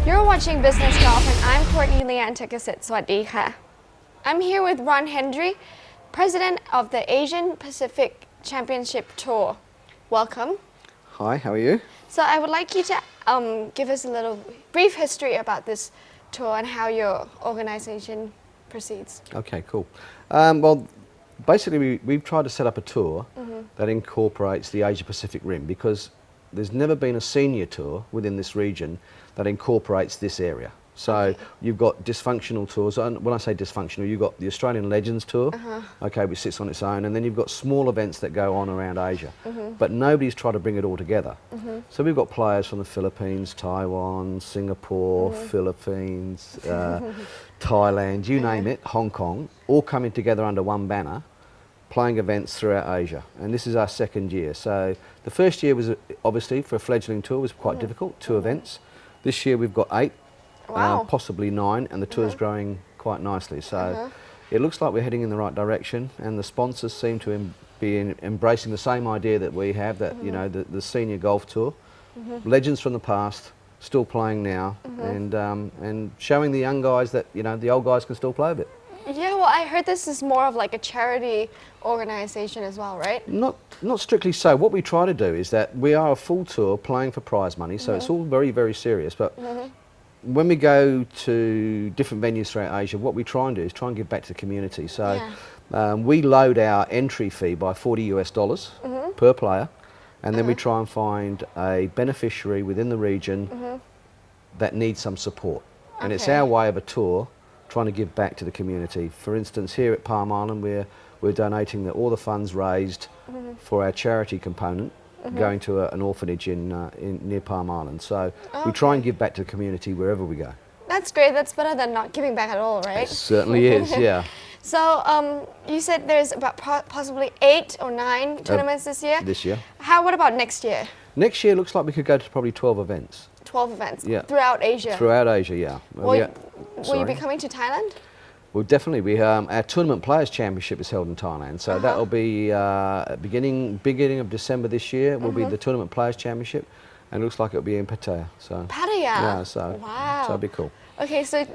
You're watching Business Golf and I'm Courtney Leanne Takasit. สวัสดีค่ะ I'm here with Ron Hendry, President of the Asian Pacific Championship Tour. Welcome. Hi, how are you? So I would like you to give us a little brief history about this tour and how your organization proceeds. Okay, cool. Well, basically we've tried to set up a tour that incorporates the Asia Pacific Rim because there's never been a senior tour within this region that incorporates this area. So you've got dysfunctional tours, and when I say dysfunctional, you've got the Australian Legends Tour, okay, which sits on its own, and then you've got small events that go on around Asia. But nobody's tried to bring it all together. So we've got players from the Philippines, Taiwan, Singapore, Philippines, Thailand, you name it, Hong Kong, all coming together under one banner, playing events throughout Asia. And this is our second year. So the first year was obviously, for a fledgling tour, was quite difficult, 2 events. This year we've got 8. Wow. Possibly 9, and the tour's growing quite nicely. So it looks like we're heading in the right direction, and the sponsors seem to be embracing the same idea that we have, that you know, the senior golf tour, legends from the past, still playing now, and showing the young guys that, you know, the old guys can still play a bit. Yeah, well, I heard this is more of like a charity organization as well, right? Not strictly so. What we try to do is that we are a full tour playing for prize money, so it's all very, very serious. But when we go to different venues throughout Asia, what we try and do is try and give back to the community. So we load our entry fee by $40 per player, and then we try and find a beneficiary within the region that needs some support. And it's our way of a tour trying to give back to the community. For instance, here at Palm Island, we're donating all the funds raised for our charity component going to an orphanage in near Palm Island. So we try and give back to the community wherever we go. That's great. That's better than not giving back at all, right? It certainly is, yeah. So you said there's about possibly 8 or 9 tournaments this year? This year. What about next year? Next year looks like we could go to probably 12 events. 12 events? Yeah. Throughout Asia? Throughout Asia, yeah. Will you be coming to Thailand? Well, definitely. Our Tournament Players Championship is held in Thailand, so that will be beginning of December this year. Will be the Tournament Players Championship, and it looks like it'll be in Pattaya. So Pattaya. yeah, so wow, so it'll be cool. Okay, so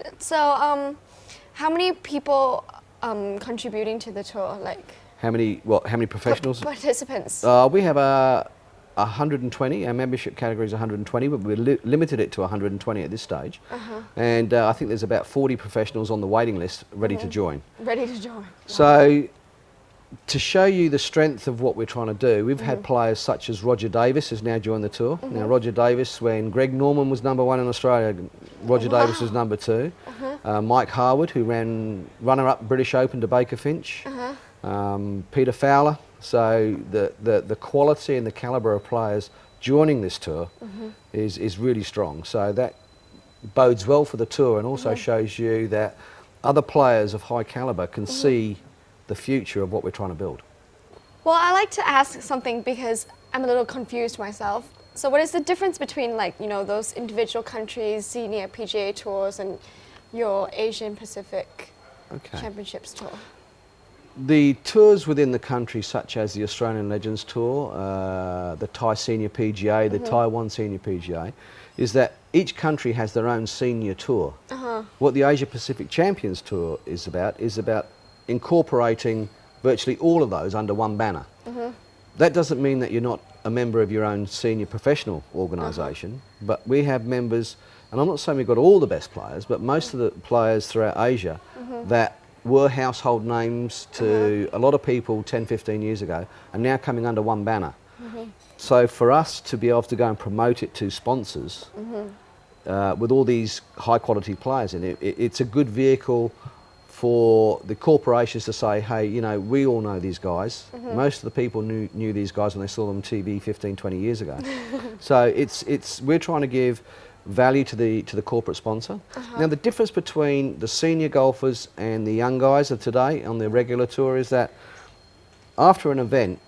how many people contributing to the tour? Like how many professionals? Participants. We have 120. Our membership category is 120, but we're limited it to 120 at this stage. And I think there's about 40 professionals on the waiting list ready to join. Ready to join. So to show you the strength of what we're trying to do, we've had players such as Roger Davis has now joined the tour. Now Roger Davis, when Greg Norman was #1 in Australia, Roger Davis was #2. Mike Harwood, who ran runner-up British Open to Baker Finch. Peter Fowler. So the quality and the calibre of players joining this tour is really strong. So that bodes well for the tour, and also shows you that other players of high calibre can see the future of what we're trying to build. Well, I like to ask something because I'm a little confused myself. So what is the difference between, like, you know, those individual countries, senior PGA tours, and your Asian Pacific Championships tour? The tours within the country, such as the Australian Legends Tour, the Thai Senior PGA, the Taiwan Senior PGA, is that each country has their own senior tour. What the Asia Pacific Champions Tour is about incorporating virtually all of those under one banner. That doesn't mean that you're not a member of your own senior professional organisation, but we have members, and I'm not saying we've got all the best players, but most of the players throughout Asia that were household names to a lot of people 10, 15 years ago are now coming under one banner. So for us to be able to go and promote it to sponsors with all these high quality players in it, it's a good vehicle for the corporations to say, hey, you know, we all know these guys. Most of the people knew these guys when they saw them on TV 15, 20 years ago. So we're trying to give value to the corporate sponsor. Now the difference between the senior golfers and the young guys of today on the regular tour is that after an event,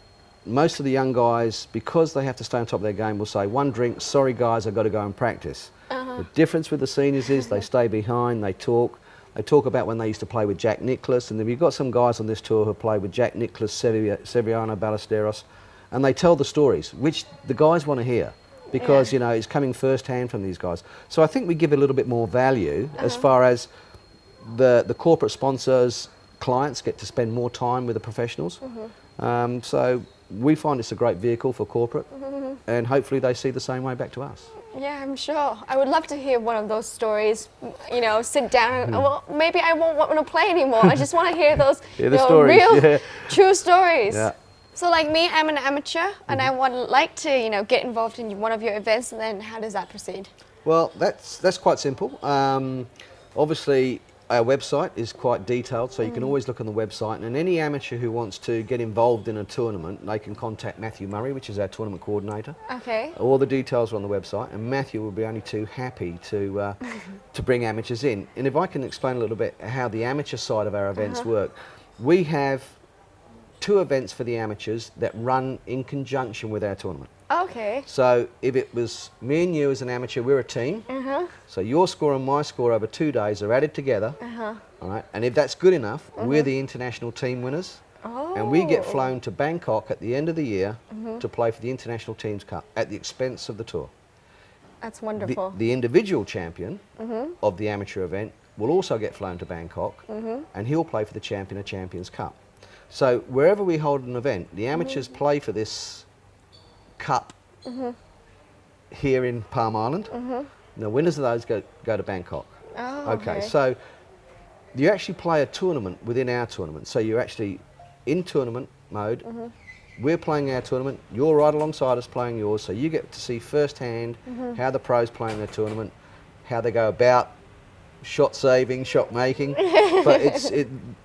most of the young guys, because they have to stay on top of their game, will say, 1 drink, sorry guys, I've got to go and practice. The difference with the seniors is they stay behind, they talk. They talk about when they used to play with Jack Nicklaus, and we've got some guys on this tour who played with Jack Nicklaus, Severiano Ballesteros, and they tell the stories, which the guys want to hear. because, you know, it's coming first hand from these guys. So I think we give a little bit more value as far as the corporate sponsors, clients get to spend more time with the professionals. So we find it's a great vehicle for corporate, and hopefully they see the same way back to us. Yeah, I'm sure. I would love to hear one of those stories, you know, sit down and, well, maybe I won't want to play anymore. I just want to hear those stories, real, true stories. Yeah. So like me, I'm an amateur and I would like to, you know, get involved in one of your events, and then how does that proceed? Well, that's quite simple. Obviously, our website is quite detailed, so you can always look on the website, and any amateur who wants to get involved in a tournament, they can contact Matthew Murray, which is our tournament coordinator. Okay. All the details are on the website, and Matthew will be only too happy to to bring amateurs in. And if I can explain a little bit how the amateur side of our events work, we have 2 events for the amateurs that run in conjunction with our tournament. Okay. So if it was me and you as an amateur, we're a team. So your score and my score over 2 days are added together. All right. And if that's good enough, we're the international team winners. And we get flown to Bangkok at the end of the year to play for the International Teams Cup at the expense of the tour. That's wonderful. The individual champion of the amateur event will also get flown to Bangkok, and he'll play for the champion of Champions Cup. So wherever we hold an event, the amateurs play for this cup here in Palm Island. The winners of those go to Bangkok. Oh, Okay, so you actually play a tournament within our tournament. So you're actually in tournament mode. We're playing our tournament. You're right alongside us playing yours. So you get to see firsthand how the pros play in their tournament, how they go about shot saving, shot making. But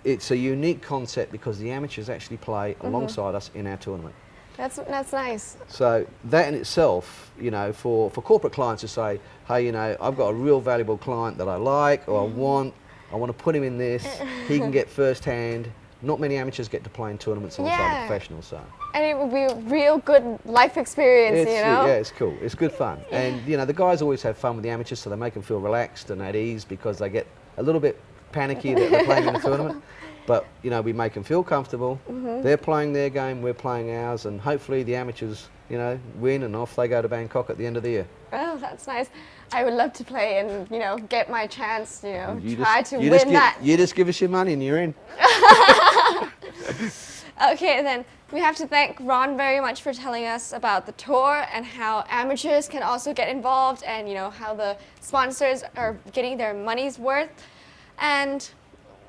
it's a unique concept because the amateurs actually play alongside us in our tournament. That's nice. So that in itself, you know, for corporate clients to say, hey, you know, I've got a real valuable client that I like or I want to put him in this, he can get first hand. Not many amateurs get to play in tournaments alongside the professionals, so. And it would be a real good life experience, you know? Yeah, it's cool. It's good fun. And, you know, the guys always have fun with the amateurs, so they make them feel relaxed and at ease because they get a little bit panicky that they're playing in a tournament. But, you know, we make them feel comfortable. They're playing their game, we're playing ours, and hopefully the amateurs, you know, win and off they go to Bangkok at the end of the year. Oh, that's nice. I would love to play and, you know, get my chance, you know, You win that. You just give us your money and you're in. Okay, then we have to thank Ron very much for telling us about the tour and how amateurs can also get involved and, you know, how the sponsors are getting their money's worth. And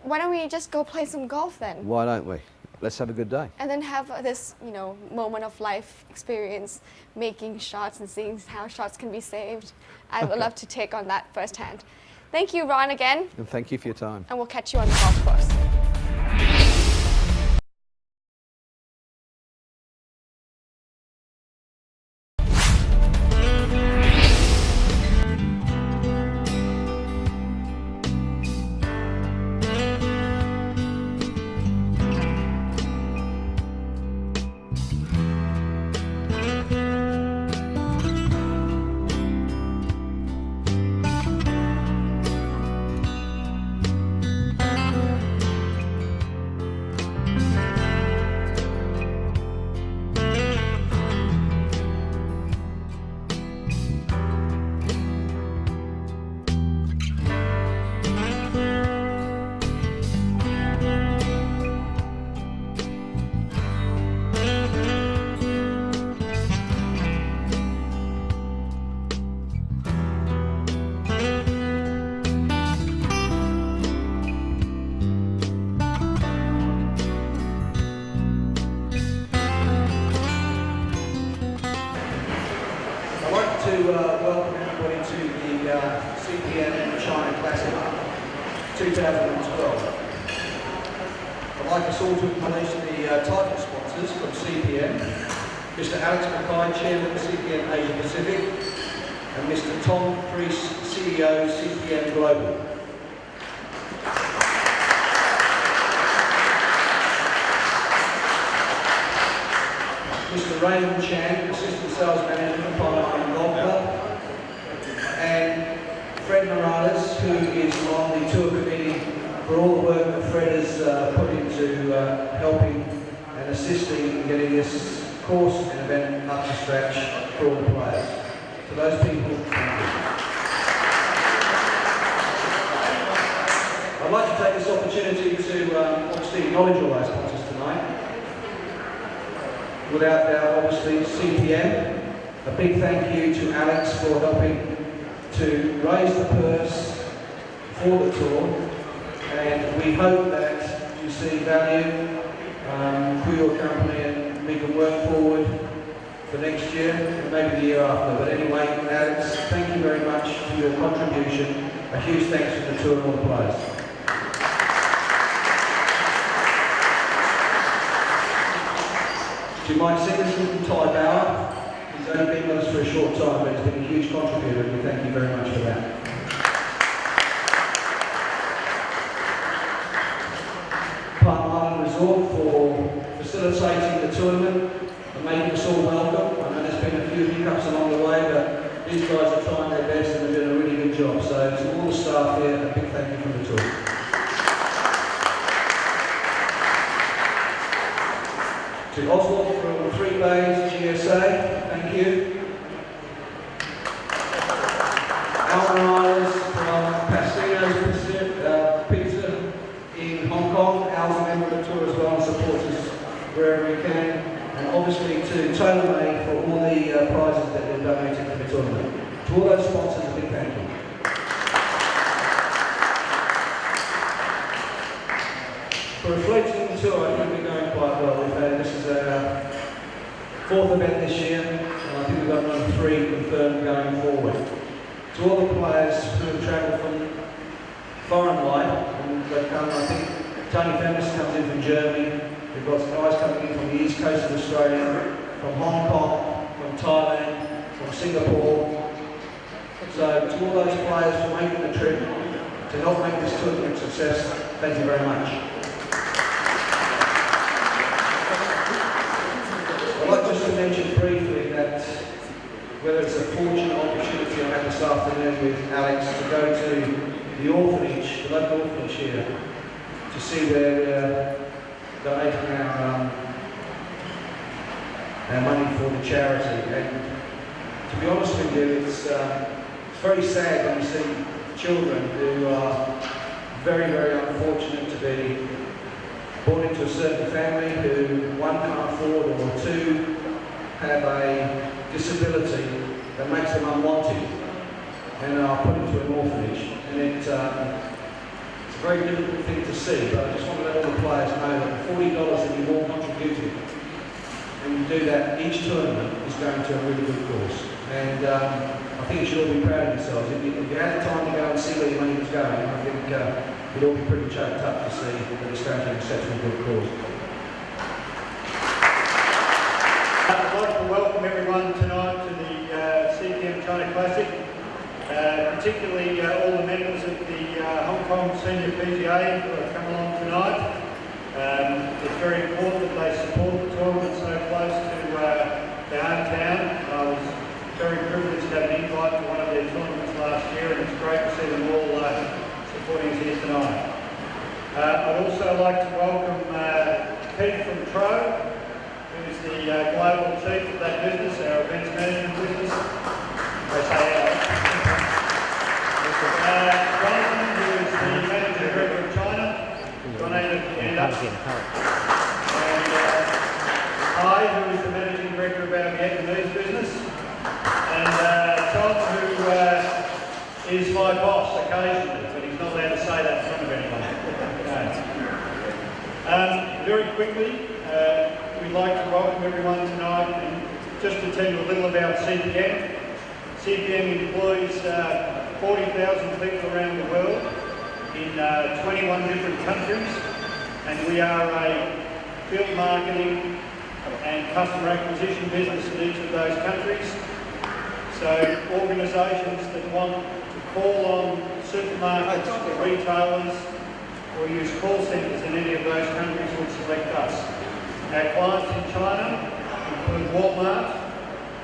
why don't we just go play some golf then? Why don't we? Let's have a good day. And then have this, you know, moment of life experience, making shots and seeing how shots can be saved. I would love to take on that firsthand. Thank you, Ron, again. And thank you for your time. And we'll catch you on the golf course. Welcome everybody to the CPM China Classic 2012. I'd like us all to acknowledge the title sponsors from CPM, Mr. Alex Mackay, Chairman of CPM Asia Pacific, and Mr. Tom Priest, CEO, CPM Global. Mr. Raymond Chan, Assistant Sales Manager for Palm Island Golf Club, and Fred Morales, who is on the tour committee for all the work that Fred has put into helping and assisting in getting this course and event up to scratch for all the players. To those people, thank you. I'd like to take this opportunity to obviously acknowledge all our sponsors tonight. Without doubt, obviously, CPM. A big thank you to Alex for helping to raise the purse for the tour, and we hope that you see value for your company and we can work forward for next year and maybe the year after. But anyway, Alex, thank you very much for your contribution. A huge thanks to the tour and all the players. You might see this from Ty Bauer. He's only been with us for a short time, but he's been a huge contributor, and we thank you very much for that. Palm Island Resort for facilitating the tournament and making us all welcome. I know there's been a few hiccups along the way, but these guys are trying their best and they're doing a really good job. So to all the staff here, a big thank you from the tour. To Oswald from 3 Bays GSA, thank you. Almaraz from Pastinos Pizza in Hong Kong. Al's a member of the tour as well and supports us wherever he can. And obviously to TaylorMade for all the prizes that they've donated for the tournament. To all those sponsors, a big thank you. For a floating tour, I think we're going quite well. This is our 4th event this year, and I think we've got another 3 confirmed going forward. To all the players who have travelled from far and wide, and they've come, I think Tony Fennis comes in from Germany, we've got guys coming in from the east coast of Australia, from Hong Kong, from Thailand, from Singapore. So to all those players for making the trip to help make this tournament a success, thank you very much. I'd like just to mention briefly that whether it's a fortunate opportunity I had this afternoon with Alex to go to the orphanage, the local orphanage here, to see where we're donating our money for the charity. And to be honest with you, it's very sad when you see children who are very, very unfortunate to be born into a certain family who, 1, can't afford, or 2, have a disability that makes them unwanted and are put into an orphanage. And it's a very difficult thing to see, but I just want to let all the players know that the $40 that you've all contributed, when you do that, each tournament is going to a really good cause. And I think you should all be proud of yourselves. If you had the time to go and see where your money was going, I think you'd all be pretty choked up to see that it's going to an exceptionally good cause. I'd like to welcome everyone tonight to the CPM China Classic, particularly all the members of the Hong Kong Senior PGA who have come along tonight. It's very important that they support the tournament so close to their hometown. I was very privileged to have an invite to one of their tournaments last year, and it's great to see them all supporting us here tonight. I'd also like to welcome Pete from Tro, who's the global chief of that business, our events management business. I say Jonathan, who is the managing director of China. Jonathan, and Hai, who is the managing director of our Vietnamese business. And Tom, who is my boss occasionally, but he's not allowed to say that in front of anyone. Very quickly, we'd like to welcome everyone tonight, and just to tell you a little about CPM. CPM employs 40,000 people around the world in 21 different countries, and we are a field marketing and customer acquisition business in each of those countries. So organisations that want to call on supermarkets or retailers or use call centres in any of those countries would select us. Our clients in China include Walmart,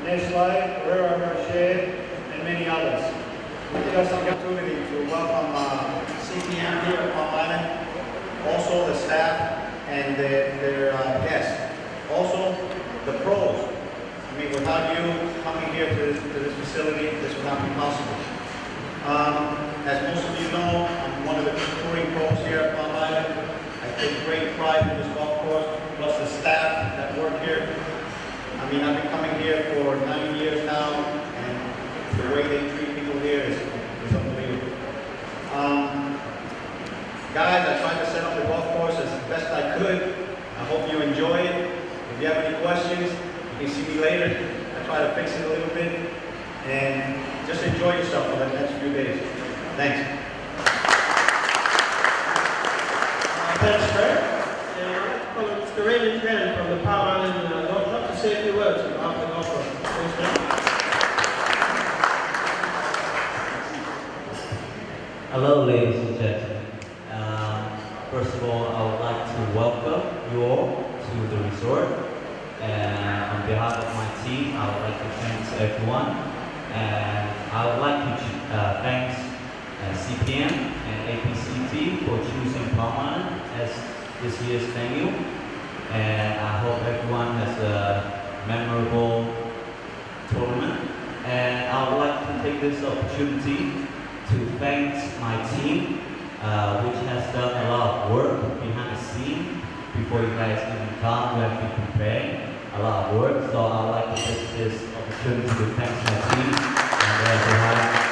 Nestle, Ferrero Rocher and many others. We've just an opportunity to welcome CPM here at Palm Island, also the staff and their guests. Also the pros. I mean, we're without you coming here to this facility, this would not be possible. As most of you know, I'm one of the touring pros here at Palm Island. I take great pride in this golf course, plus the staff that work here. I mean, I've been coming here for 9 years now, and the way they treat people here is unbelievable. Guys, I tried to set up the golf course as best I could. I hope you enjoy it. If you have any questions, you can see me later. I try to fix it a little bit, and just enjoy yourself for the next few days. Thanks. Thanks, Fred. Well, it's the Raymond Chen from the Palm Island Golf Club to say a few words on behalf of the golf club. Thanks, Fred. Hello, ladies and gentlemen. First of all, I would like to welcome you all to the resort. And on behalf of my team, I would like to thank everyone. And I would like to thank CPM and APCT for choosing Palm Island as this year's venue. And I hope everyone has a memorable tournament. And I would like to take this opportunity to thank my team, which has done a lot of work behind the scene before you guys even come. We have been preparing a lot of work, so I would like to take this opportunity to thank my team and behind the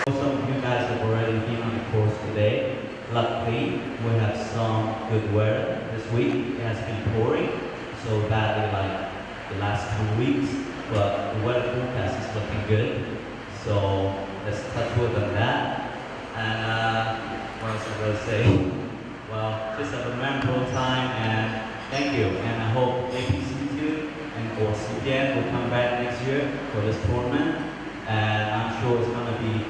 some of you guys have already been on the course today. Luckily, we have some good weather this week. It has been pouring so badly like the last 2 weeks, but the weather forecast is looking good. So let's touch wood on that. And what else am I going to say? Well, just have a memorable time, and thank you. And I hope APCQ or CPN will come back next year for this tournament. And I'm sure it's going to be